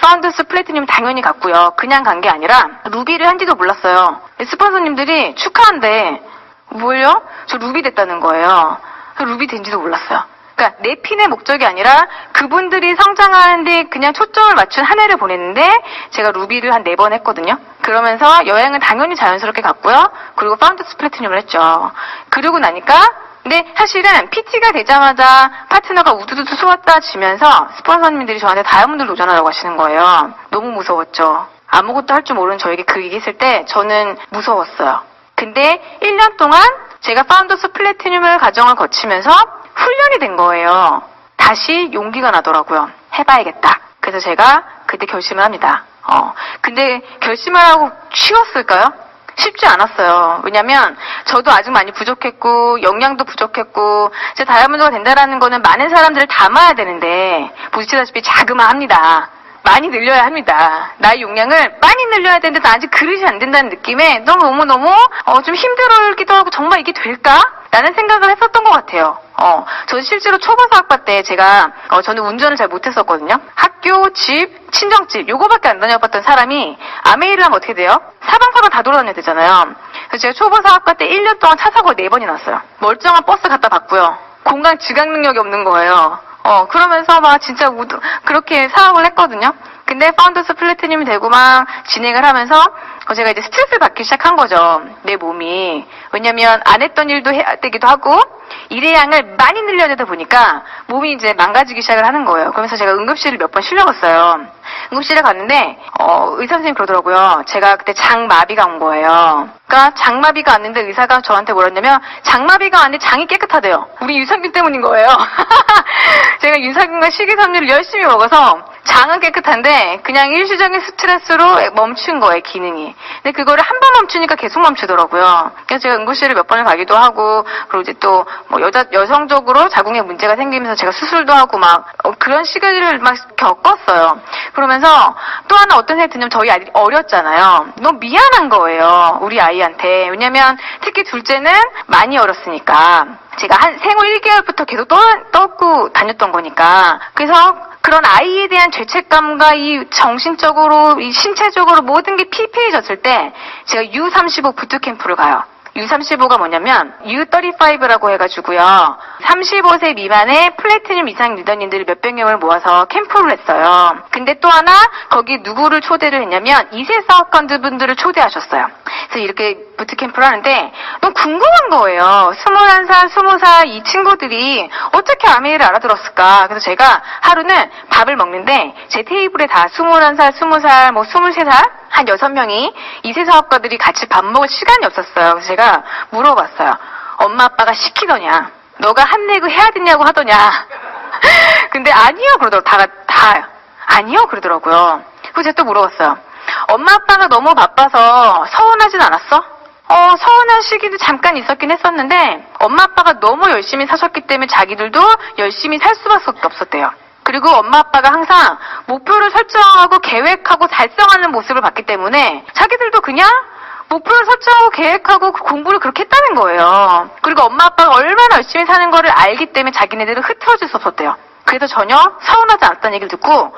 파운더스 플래티늄 당연히 갔고요. 그냥 간 게 아니라 루비를 한지도 몰랐어요. 스폰서님들이 축하한대. 뭘요? 저 루비 됐다는 거예요. 루비 된지도 몰랐어요. 그러니까 내 핀의 목적이 아니라 그분들이 성장하는데 그냥 초점을 맞춘 한 해를 보냈는데 제가 루비를 한 4번 했거든요. 그러면서 여행은 당연히 자연스럽게 갔고요. 그리고 파운더스 플래티늄을 했죠. 그러고 나니까 근데 사실은 PT가 되자마자 파트너가 우두두두 쏟아지면서 스폰서님들이 저한테 다이아몬드를 도전하라고 하시는 거예요. 너무 무서웠죠. 아무것도 할 줄 모르는 저에게 그 얘기했을 때 저는 무서웠어요. 근데 1년 동안 제가 파운더스 플래티늄을 과정을 거치면서 훈련이 된 거예요. 다시 용기가 나더라고요. 해봐야겠다. 그래서 제가 그때 결심을 합니다. 근데 결심을 하고 쉬웠을까요? 쉽지 않았어요. 왜냐면 저도 아직 많이 부족했고 역량도 부족했고 제 다이아몬드가 된다라는 거는 많은 사람들을 담아야 되는데 보시다시피 자그마합니다. 많이 늘려야 합니다. 나의 용량을 많이 늘려야 되는데 나 아직 그릇이 안 된다는 느낌에 너무너무 좀 힘들기도 하고 정말 이게 될까? 라는 생각을 했었던 것 같아요. 저 실제로 초보사학과 때 제가 저는 운전을 잘 못했었거든요. 학교, 집, 친정집 요거밖에 안 다녀봤던 사람이 아메이를 하면 어떻게 돼요? 사방사방 다 돌아다녀야 되잖아요. 그래서 제가 초보사학과 때 1년 동안 차 사고를 4번이 났어요. 멀쩡한 버스 갖다 봤고요. 공간 지각 능력이 없는 거예요. 그러면서 막 진짜 그렇게 사업을 했거든요. 근데 파운더스 플래티늄이 되고 막 진행을 하면서 제가 이제 스트레스를 받기 시작한 거죠. 내 몸이. 왜냐면 안 했던 일도 해야 되기도 하고 일의 양을 많이 늘려야 되다 보니까 몸이 이제 망가지기 시작을 하는 거예요. 그러면서 제가 응급실을 몇 번 실려갔어요. 응급실에 갔는데 의사 선생님이 그러더라고요. 제가 그때 장마비가 온 거예요. 그러니까 장마비가 왔는데 의사가 저한테 뭐랬냐면 장마비가 왔는데 장이 깨끗하대요. 우리 유산균 때문인 거예요. 제가 유산균과 식이섬유를 열심히 먹어서 장은 깨끗한데 그냥 일시적인 스트레스로 멈춘 거예요, 기능이. 근데 그거를 한 번 멈추니까 계속 멈추더라고요. 그래서 제가 응급실을 몇 번을 가기도 하고 그리고 이제 또 뭐 여성적으로 자궁에 문제가 생기면서 제가 수술도 하고 막 그런 시기를 막 겪었어요. 그러면서 또 하나 어떤 생각이 드냐면 저희 아이들이 어렸잖아요. 너무 미안한 거예요, 우리 아이한테. 왜냐면 특히 둘째는 많이 어렸으니까. 제가 한 생후 1개월부터 계속 떠고 다녔던 거니까. 그래서 그런 아이에 대한 죄책감과 이 정신적으로, 이 신체적으로 모든 게 피폐해졌을 때 제가 U35 부트캠프를 가요. U35가 뭐냐면 U35라고 해가지고요. 35세 미만의 플래티늄 이상 리더님들을 몇백 명을 모아서 캠프를 했어요. 근데 또 하나 거기 누구를 초대를 했냐면 2세 사업가분들을 초대하셨어요. 그래서 이렇게 부트캠프를 하는데 너무 궁금한 거예요. 21살, 20살 이 친구들이 어떻게 아메이를 알아들었을까. 그래서 제가 하루는 밥을 먹는데 제 테이블에 다 21살, 20살, 뭐 23살 한 6명이 2세 사업가들이 같이 밥 먹을 시간이 없었어요. 그래서 제가 물어봤어요. 엄마 아빠가 시키더냐? 너가 한내고 해야 되냐고 하더냐? 근데 아니요 그러더라고요. 다 아니요 그러더라고요. 그래서 제가 또 물어봤어요. 엄마 아빠가 너무 바빠서 서운하진 않았어? 서운한 시기도 잠깐 있었긴 했었는데 엄마 아빠가 너무 열심히 사셨기 때문에 자기들도 열심히 살 수밖에 없었대요. 그리고 엄마 아빠가 항상 목표를 설정하고 계획하고 달성하는 모습을 봤기 때문에 자기들도 그냥 목표를 설정하고 계획하고 그 공부를 그렇게 했다는 거예요. 그리고 엄마 아빠가 얼마나 열심히 사는 거를 알기 때문에 자기네들은 흐트러질 수 없었대요. 그래서 전혀 서운하지 않았다는 얘기를 듣고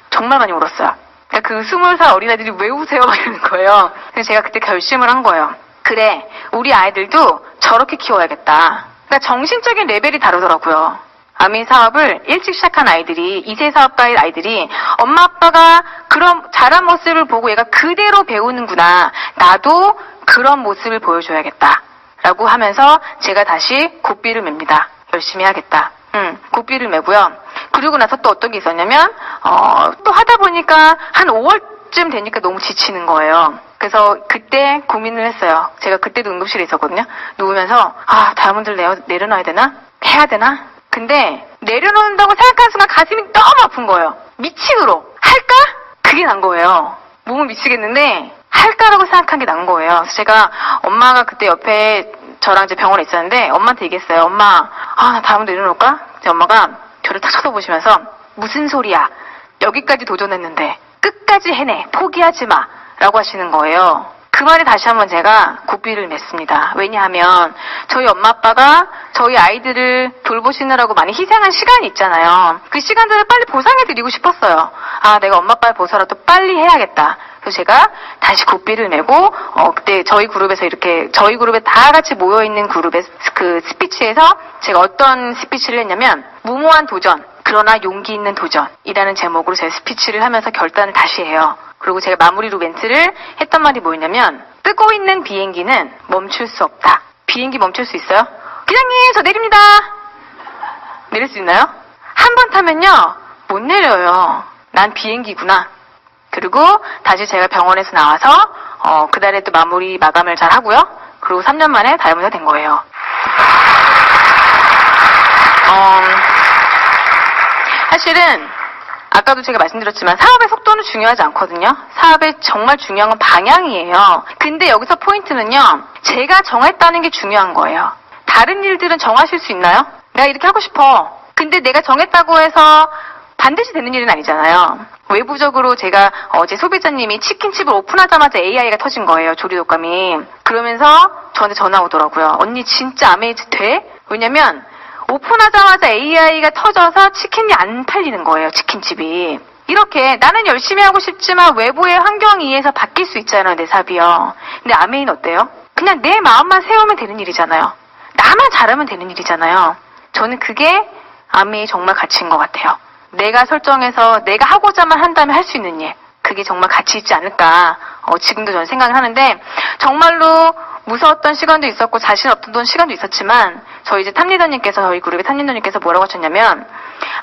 정말 많이 울었어요. 그러니까 그 20살 어린아이들이 왜 우세요? 막 이러는 거예요. 그래서 제가 그때 결심을 한 거예요. 그래, 우리 아이들도 저렇게 키워야겠다. 그러니까 정신적인 레벨이 다르더라고요. 아메이 사업을 일찍 시작한 아이들이 2세 사업가의 아이들이 엄마 아빠가 그런 잘한 모습을 보고 얘가 그대로 배우는구나. 나도 그런 모습을 보여줘야겠다. 라고 하면서 제가 다시 고삐를 맵니다. 열심히 하겠다. 고삐를 메고요. 그리고 나서 또 어떤 게 있었냐면 또 하다 보니까 한 5월쯤 되니까 너무 지치는 거예요. 그래서 그때 고민을 했어요. 제가 그때도 응급실에 있었거든요. 누우면서 다이아몬드를 내려놔야 되나? 해야 되나? 근데 내려놓는다고 생각하는 순간 가슴이 너무 아픈 거예요. 미치도록 할까? 그게 난 거예요. 몸은 미치겠는데 할까라고 생각한 게 난 거예요. 그래서 제가 엄마가 그때 옆에 저랑 이제 병원에 있었는데 엄마한테 얘기했어요. 엄마, 나 다음에 내려놓을까? 제 엄마가 저를 탁 쳐다보시면서 무슨 소리야? 여기까지 도전했는데 끝까지 해내. 포기하지 마. 라고 하시는 거예요. 그 말에 다시 한번 제가 고삐를 냈습니다. 왜냐하면 저희 엄마 아빠가 저희 아이들을 돌보시느라고 많이 희생한 시간이 있잖아요. 그 시간들을 빨리 보상해드리고 싶었어요. 내가 엄마 아빠의 보살라도 빨리 해야겠다. 그래서 제가 다시 고삐를 내고 그때 저희 그룹에 다 같이 모여있는 그룹의 그 스피치에서 제가 어떤 스피치를 했냐면 무모한 도전, 그러나 용기 있는 도전이라는 제목으로 제 스피치를 하면서 결단을 다시 해요. 그리고 제가 마무리로 멘트를 했던 말이 뭐였냐면 뜨고 있는 비행기는 멈출 수 없다. 비행기 멈출 수 있어요? 기장님 저 내립니다. 내릴 수 있나요? 한 번 타면요 못 내려요. 난 비행기구나. 그리고 다시 제가 병원에서 나와서 그달에 또 마감을 잘 하고요. 그리고 3년 만에 다이아몬드가 된 거예요. 사실은 아까도 제가 말씀드렸지만 사업의 속도는 중요하지 않거든요. 사업의 정말 중요한 건 방향이에요. 근데 여기서 포인트는요. 제가 정했다는 게 중요한 거예요. 다른 일들은 정하실 수 있나요? 내가 이렇게 하고 싶어. 근데 내가 정했다고 해서 반드시 되는 일은 아니잖아요. 외부적으로 제가 어제 소비자님이 치킨집을 오픈하자마자 AI가 터진 거예요. 조리독감이. 그러면서 저한테 전화 오더라고요. 언니 진짜 아메이즈 돼? 왜냐면 오픈하자마자 AI가 터져서 치킨이 안 팔리는 거예요. 치킨집이. 이렇게 나는 열심히 하고 싶지만 외부의 환경에 의해서 바뀔 수 있잖아요. 내 사업이요. 근데 아메이는 어때요? 그냥 내 마음만 세우면 되는 일이잖아요. 나만 잘하면 되는 일이잖아요. 저는 그게 아메이 정말 가치인 것 같아요. 내가 설정해서 내가 하고자만 한다면 할 수 있는 일. 그게 정말 가치 있지 않을까. 지금도 저는 생각을 하는데 정말로 무서웠던 시간도 있었고 자신 없던 시간도 있었지만 저희 이제 탑리더님께서 저희 그룹의 탑리더님께서 뭐라고 하셨냐면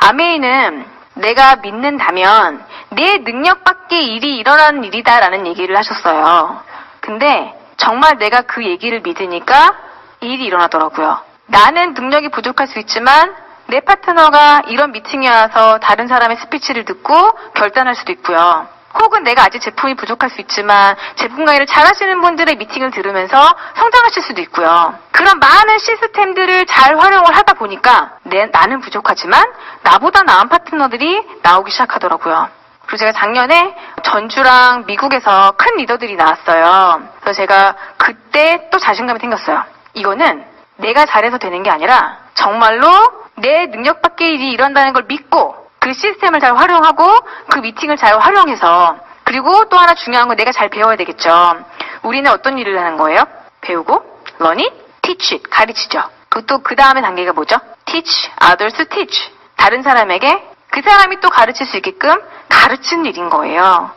아메이는 내가 믿는다면 내 능력 밖의 일이 일어나는 일이다라는 얘기를 하셨어요. 근데 정말 내가 그 얘기를 믿으니까 일이 일어나더라고요. 나는 능력이 부족할 수 있지만 내 파트너가 이런 미팅에 와서 다른 사람의 스피치를 듣고 결단할 수도 있고요. 혹은 내가 아직 제품이 부족할 수 있지만 제품 강의를 잘하시는 분들의 미팅을 들으면서 성장하실 수도 있고요. 그런 많은 시스템들을 잘 활용을 하다 보니까 나는 부족하지만 나보다 나은 파트너들이 나오기 시작하더라고요. 그리고 제가 작년에 전주랑 미국에서 큰 리더들이 나왔어요. 그래서 제가 그때 또 자신감이 생겼어요. 이거는 내가 잘해서 되는 게 아니라 정말로 내 능력 밖의 일이 일어난다는 걸 믿고 그 시스템을 잘 활용하고 그 미팅을 잘 활용해서 그리고 또 하나 중요한 건 내가 잘 배워야 되겠죠. 우리는 어떤 일을 하는 거예요? 배우고 learn it, teach it, 가르치죠. 그것도 그 다음에 단계가 뭐죠? teach, others teach. 다른 사람에게 그 사람이 또 가르칠 수 있게끔 가르치는 일인 거예요.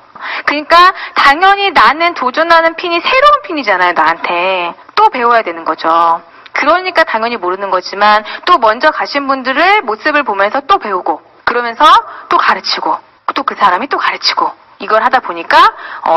그러니까 당연히 나는 도전하는 핀이 새로운 핀이잖아요. 나한테. 또 배워야 되는 거죠. 그러니까 당연히 모르는 거지만 또 먼저 가신 분들의 모습을 보면서 또 배우고 그러면서 또 가르치고 또 그 사람이 또 가르치고 이걸 하다 보니까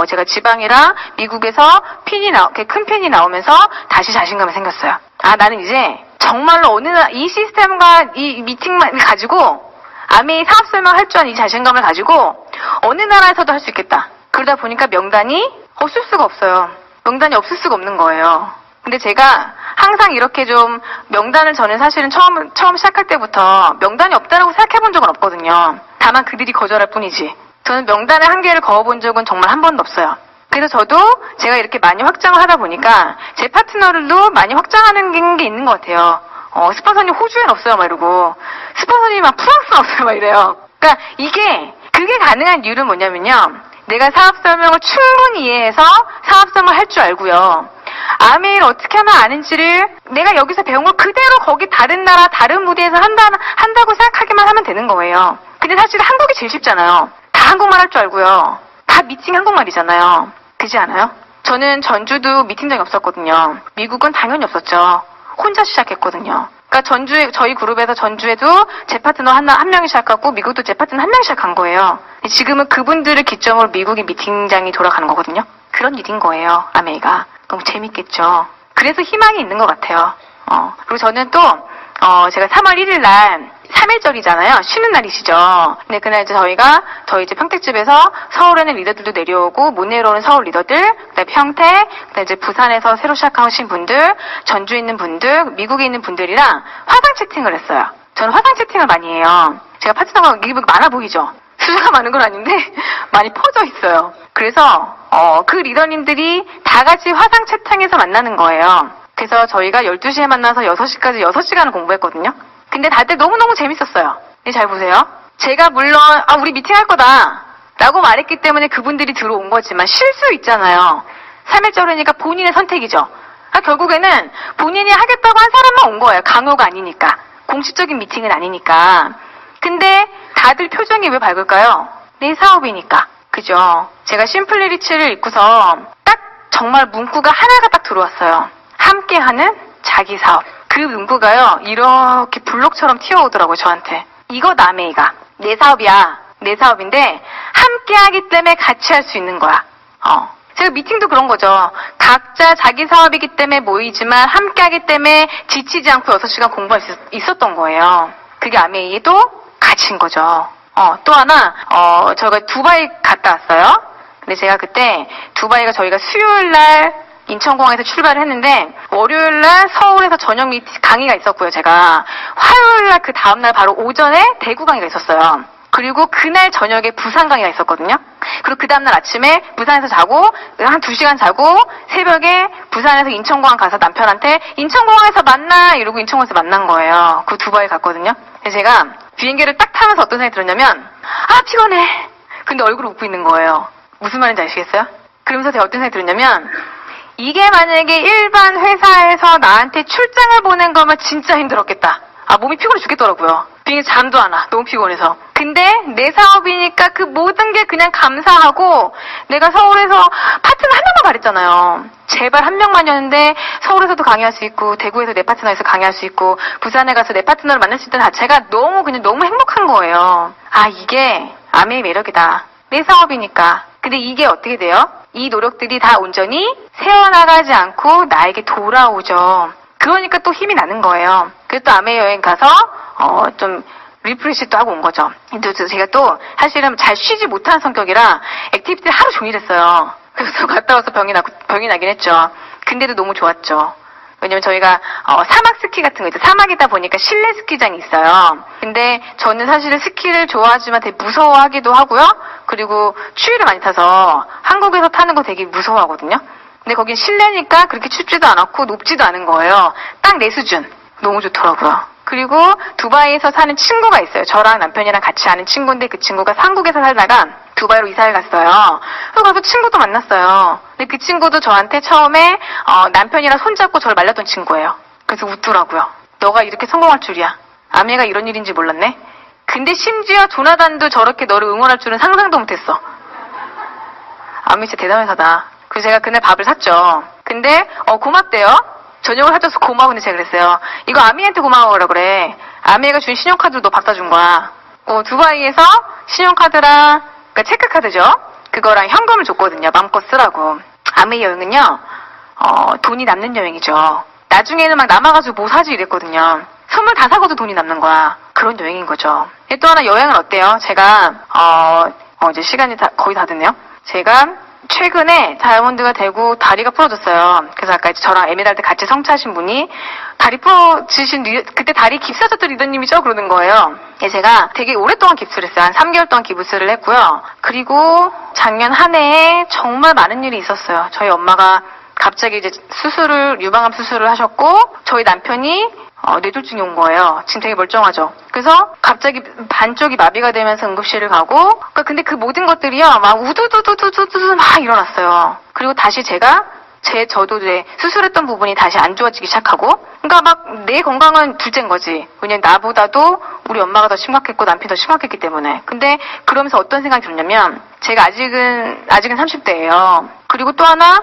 제가 지방이랑 미국에서 큰 핀이 나오면서 다시 자신감이 생겼어요. 아 나는 이제 정말로 이 시스템과 이 미팅만 가지고 아메이 사업 설명할 줄 아는 이 자신감을 가지고 어느 나라에서도 할 수 있겠다. 그러다 보니까 명단이 없을 수가 없어요. 명단이 없을 수가 없는 거예요. 근데 제가 항상 이렇게 좀 명단을 저는 사실은 처음 시작할 때부터 명단이 없다라고 생각해 본 적은 없거든요. 다만 그들이 거절할 뿐이지. 저는 명단의 한계를 그어본 적은 정말 한 번도 없어요. 그래서 저도 제가 이렇게 많이 확장을 하다 보니까 제 파트너들도 많이 확장하는 게 있는 것 같아요. 스폰서님 호주엔 없어요, 막 이러고. 스폰서님 막 프랑스는 없어요, 막 이래요. 그러니까 그게 가능한 이유는 뭐냐면요. 내가 사업 설명을 충분히 이해해서 사업 설명을 할 줄 알고요. 아메이를 어떻게 하면 아는지를 내가 여기서 배운 걸 그대로 거기 다른 나라, 다른 무대에서 한다고 생각하기만 하면 되는 거예요. 근데 사실 한국이 제일 쉽잖아요. 다 한국말 할 줄 알고요. 다 미팅 한국말이잖아요. 그렇지 않아요? 저는 전주도 미팅장이 없었거든요. 미국은 당연히 없었죠. 혼자 시작했거든요. 그러니까 저희 그룹에서 전주에도 제 파트너 한 명이 시작하고 미국도 제 파트너 한 명이 시작한 거예요. 지금은 그분들을 기점으로 미국의 미팅장이 돌아가는 거거든요. 그런 일인 거예요, 아메이가. 너무 재밌겠죠. 그래서 희망이 있는 것 같아요. 그리고 저는 또, 제가 3월 1일 날 3일절이잖아요. 쉬는 날이시죠. 근데 그날 이제 저희 이제 평택집에서 서울에는 리더들도 내려오고, 못 내려오는 서울 리더들, 그다음에 평택, 그다음에 이제 부산에서 새로 시작하신 분들, 전주에 있는 분들, 미국에 있는 분들이랑 화상 채팅을 했어요. 저는 화상 채팅을 많이 해요. 제가 파트너가 많아 보이죠? 수주가 많은 건 아닌데, 많이 퍼져 있어요. 그래서, 그 리더님들이 다 같이 화상 채팅에서 만나는 거예요. 그래서 저희가 12시에 만나서 6시까지 6시간을 공부했거든요. 근데 다들 너무너무 재밌었어요. 잘 보세요. 제가 물론 우리 미팅 할 거다 라고 말했기 때문에 그분들이 들어온 거지만 실수 있잖아요. 3일절이니까 본인의 선택이죠. 결국에는 본인이 하겠다고 한 사람만 온 거예요. 강요가 아니니까. 공식적인 미팅은 아니니까. 근데 다들 표정이 왜 밝을까요? 내 사업이니까. 그죠? 제가 심플리 리치를 읽고서 딱 정말 문구가 하나가 딱 들어왔어요. 함께하는 자기 사업. 그 문구가요, 이렇게 블록처럼 튀어오더라고요, 저한테. 이거 아메이가. 내 사업이야. 내 사업인데, 함께하기 때문에 같이 할 수 있는 거야. 제가 미팅도 그런 거죠. 각자 자기 사업이기 때문에 모이지만, 함께하기 때문에 지치지 않고 6시간 공부할 수 있었던 거예요. 그게 아메이도 가치인 거죠. 또 하나, 저희가 두바이 갔다 왔어요. 근데 제가 그때, 두바이가 저희가 수요일 날, 인천공항에서 출발을 했는데 월요일날 서울에서 저녁 강의가 있었고요. 제가 화요일날 그 다음날 바로 오전에 대구 강의가 있었어요. 그리고 그날 저녁에 부산 강의가 있었거든요. 그리고 그 다음날 아침에 부산에서 자고 한 2시간 자고 새벽에 부산에서 인천공항 가서 남편한테 인천공항에서 만나 이러고 인천공항에서 만난 거예요. 그 두바이 갔거든요. 그래서 제가 비행기를 딱 타면서 어떤 생각이 들었냐면 아 피곤해. 근데 얼굴을 웃고 있는 거예요. 무슨 말인지 아시겠어요? 그러면서 제가 어떤 생각이 들었냐면 이게 만약에 일반 회사에서 나한테 출장을 보낸 거면 진짜 힘들었겠다. 아 몸이 피곤해 죽겠더라고요. 비행기 잠도 안 와. 너무 피곤해서. 근데 내 사업이니까 그 모든 게 그냥 감사하고 내가 서울에서 파트너 한 명만 바랬잖아요. 제발 한 명만이었는데 서울에서도 강의할 수 있고 대구에서 내 파트너에서 강의할 수 있고 부산에 가서 내 파트너를 만날 수 있다는 자체가 너무 그냥 너무 행복한 거예요. 아 이게 아메의 매력이다. 내 사업이니까. 근데 이게 어떻게 돼요? 이 노력들이 다 온전히 새어나가지 않고 나에게 돌아오죠. 그러니까 또 힘이 나는 거예요. 그래서 또 아메 여행 가서 좀 리프레시도 하고 온 거죠. 근데 제가 또 사실은 잘 쉬지 못하는 성격이라 액티비티를 하루 종일 했어요. 그래서 갔다 와서 병이 나긴 했죠. 근데도 너무 좋았죠. 왜냐면 저희가 사막 스키 같은 거 있죠. 사막이다 보니까 실내 스키장이 있어요. 근데 저는 사실은 스키를 좋아하지만 되게 무서워하기도 하고요. 그리고 추위를 많이 타서 한국에서 타는 거 되게 무서워하거든요. 근데 거긴 실내니까 그렇게 춥지도 않았고 높지도 않은 거예요. 딱 내 수준. 너무 좋더라고요. 그리고 두바이에서 사는 친구가 있어요. 저랑 남편이랑 같이 아는 친구인데 그 친구가 한국에서 살다가 두바이로 이사를 갔어요. 그래서 가서 친구도 만났어요. 근데 그 친구도 저한테 처음에 남편이랑 손잡고 저를 말렸던 친구예요. 그래서 웃더라고요. 너가 이렇게 성공할 줄이야. 아메가 이런 일인지 몰랐네. 근데 심지어 조나단도 저렇게 너를 응원할 줄은 상상도 못했어. 아메 진짜 대단한 회사다. 그래서 제가 그날 밥을 샀죠. 근데 고맙대요. 저녁을 사줘서 고마운데 제가 그랬어요. 이거 아미한테 고마워라 그래. 아미가 준 신용카드로 너 갖다 준 거야. 두바이에서 신용카드랑 그러니까 체크카드죠. 그거랑 현금을 줬거든요. 마음껏 쓰라고. 아미 여행은요. 돈이 남는 여행이죠. 나중에는 막 남아가지고 뭐 사지 이랬거든요. 선물 다 사고도 돈이 남는 거야. 그런 여행인 거죠. 또 하나 여행은 어때요? 제가 이제 시간이 거의 다 됐네요. 제가 최근에 다이아몬드가 되고 다리가 부러졌어요. 그래서 아까 이제 저랑 에메랄드 같이 성취하신 분이 다리 부러지신 그때 다리 깁스하셨던 리더님이죠? 그러는 거예요. 제가 되게 오랫동안 깁스를 했어요. 한 3개월 동안 깁스를 했고요. 그리고 작년 한 해에 정말 많은 일이 있었어요. 저희 엄마가 갑자기 이제 유방암 수술을 하셨고 저희 남편이 뇌졸중이 온 거예요. 지금 되게 멀쩡하죠. 그래서 갑자기 반쪽이 마비가 되면서 응급실을 가고 근데 그 모든 것들이요 막 우두두두두두두 막 일어났어요. 그리고 다시 저도 이제 수술했던 부분이 다시 안 좋아지기 시작하고 그러니까 막 내 건강은 둘째인 거지. 왜냐면 나보다도 우리 엄마가 더 심각했고 남편이 더 심각했기 때문에. 근데 그러면서 어떤 생각이 들었냐면 제가 아직은 30대예요. 그리고 또 하나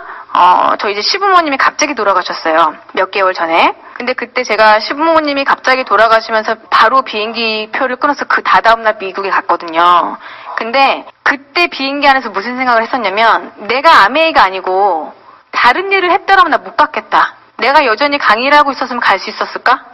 저 이제 시부모님이 갑자기 돌아가셨어요. 몇 개월 전에. 근데 그때 제가 시부모님이 갑자기 돌아가시면서 바로 비행기 표를 끊어서 그 다다음날 미국에 갔거든요. 근데 그때 비행기 안에서 무슨 생각을 했었냐면 내가 아메이가 아니고 다른 일을 했더라면 나 못 갔겠다. 내가 여전히 강의를 하고 있었으면 갈 수 있었을까?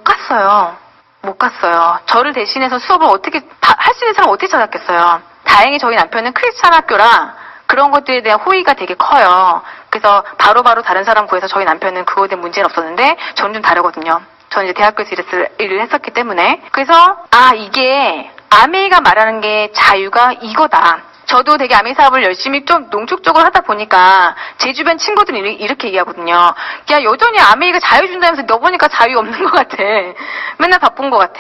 못 갔어요. 저를 대신해서 수업을 할 수 있는 사람 어떻게 찾았겠어요. 다행히 저희 남편은 크리스찬 학교라 그런 것들에 대한 호의가 되게 커요. 그래서 바로바로 다른 사람 구해서 저희 남편은 그거에 대한 문제는 없었는데 저는 좀 다르거든요. 저는 이제 대학교에서 일을 했었기 때문에. 그래서 이게 아메이가 말하는 게 자유가 이거다. 저도 되게 아메이 사업을 열심히 좀 농축적으로 하다 보니까 제 주변 친구들이 이렇게 얘기하거든요. 야 여전히 아메이가 자유 준다면서 너 보니까 자유 없는 것 같아. 맨날 바쁜 것 같아.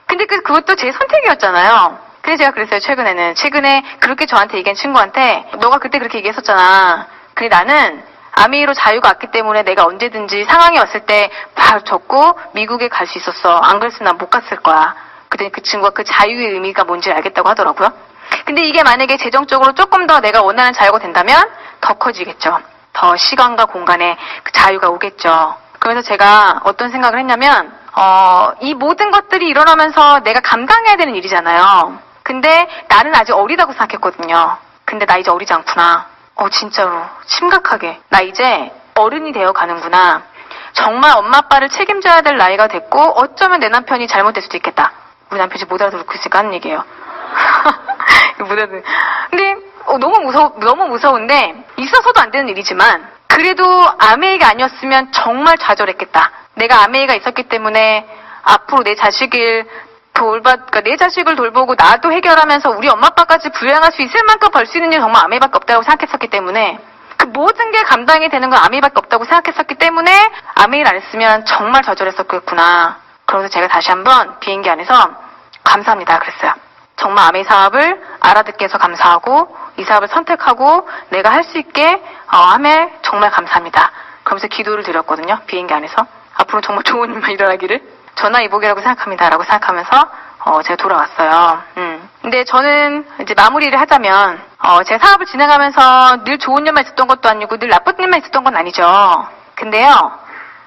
근데 그것도 제 선택이었잖아요. 그래서 제가 그랬어요. 최근에 그렇게 저한테 얘기한 친구한테 너가 그때 그렇게 얘기했었잖아. 근데 나는 아메이로 자유가 왔기 때문에 내가 언제든지 상황이 왔을 때 바로 접고 미국에 갈 수 있었어. 안 그랬으면 난 못 갔을 거야. 그랬더니 그 친구가 그 자유의 의미가 뭔지 알겠다고 하더라고요. 근데 이게 만약에 재정적으로 조금 더 내가 원하는 자유가 된다면 더 커지겠죠. 더 시간과 공간에 그 자유가 오겠죠. 그래서 제가 어떤 생각을 했냐면 이 모든 것들이 일어나면서 내가 감당해야 되는 일이잖아요. 근데 나는 아직 어리다고 생각했거든요. 근데 나 이제 어리지 않구나. 진짜로 심각하게 나 이제 어른이 되어 가는구나. 정말 엄마 아빠를 책임져야 될 나이가 됐고 어쩌면 내 남편이 잘못될 수도 있겠다. 우리 남편이 못 알아듣고 있으니까 하는 얘기예요. 근데 너무 무서운데 있어서도 안 되는 일이지만 그래도 아메이가 아니었으면 정말 좌절했겠다. 내가 아메이가 있었기 때문에 앞으로 내 자식을 그러니까 내 자식을 돌보고 나도 해결하면서 우리 엄마 아빠까지 부양할 수 있을 만큼 벌 수 있는 일 정말 아메이밖에 없다고 생각했었기 때문에 그 모든 게 감당이 되는 건 아메이밖에 없다고 생각했었기 때문에 아메이를 안 했으면 정말 좌절했었겠구나. 그래서 제가 다시 한번 비행기 안에서 감사합니다 그랬어요. 정말 아메이 사업을 알아듣게 해서 감사하고 이 사업을 선택하고 내가 할 수 있게 함에 정말 감사합니다. 그러면서 기도를 드렸거든요. 비행기 안에서. 앞으로 정말 좋은 일만 일어나기를 전화위복이라고 생각합니다. 라고 생각하면서 제가 돌아왔어요. 근데 저는 이제 마무리를 하자면 제가 사업을 진행하면서 늘 좋은 일만 있었던 것도 아니고 늘 나쁜 일만 있었던 건 아니죠. 근데요.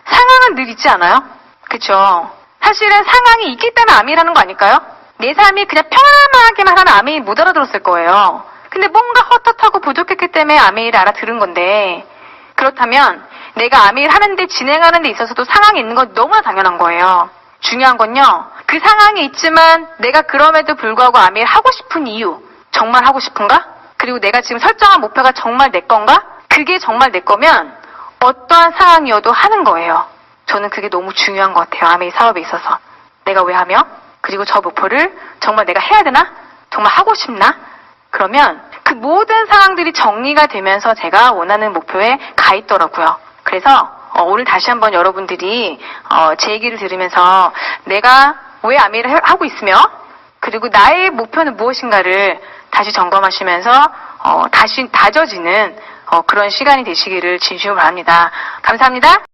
상황은 늘 있지 않아요? 그쵸? 사실은 상황이 있기 때문에 아미라는 거 아닐까요? 내 삶이 그냥 평안하게만 하는 아미 못 알아들었을 거예요. 근데 뭔가 헛헛하고 부족했기 때문에 아미를 알아들은 건데 그렇다면 내가 아미를 하는데 진행하는 데 있어서도 상황이 있는 건 너무나 당연한 거예요. 중요한 건요. 그 상황이 있지만 내가 그럼에도 불구하고 아미를 하고 싶은 이유 정말 하고 싶은가? 그리고 내가 지금 설정한 목표가 정말 내 건가? 그게 정말 내 거면 어떠한 상황이어도 하는 거예요. 저는 그게 너무 중요한 것 같아요. 아미 사업에 있어서. 내가 왜 하며? 그리고 저 목표를 정말 내가 해야 되나? 정말 하고 싶나? 그러면 그 모든 상황들이 정리가 되면서 제가 원하는 목표에 가 있더라고요. 그래서 오늘 다시 한번 여러분들이 제 얘기를 들으면서 내가 왜 아미를 하고 있으며 그리고 나의 목표는 무엇인가를 다시 점검하시면서 다시 다져지는 그런 시간이 되시기를 진심으로 바랍니다. 감사합니다.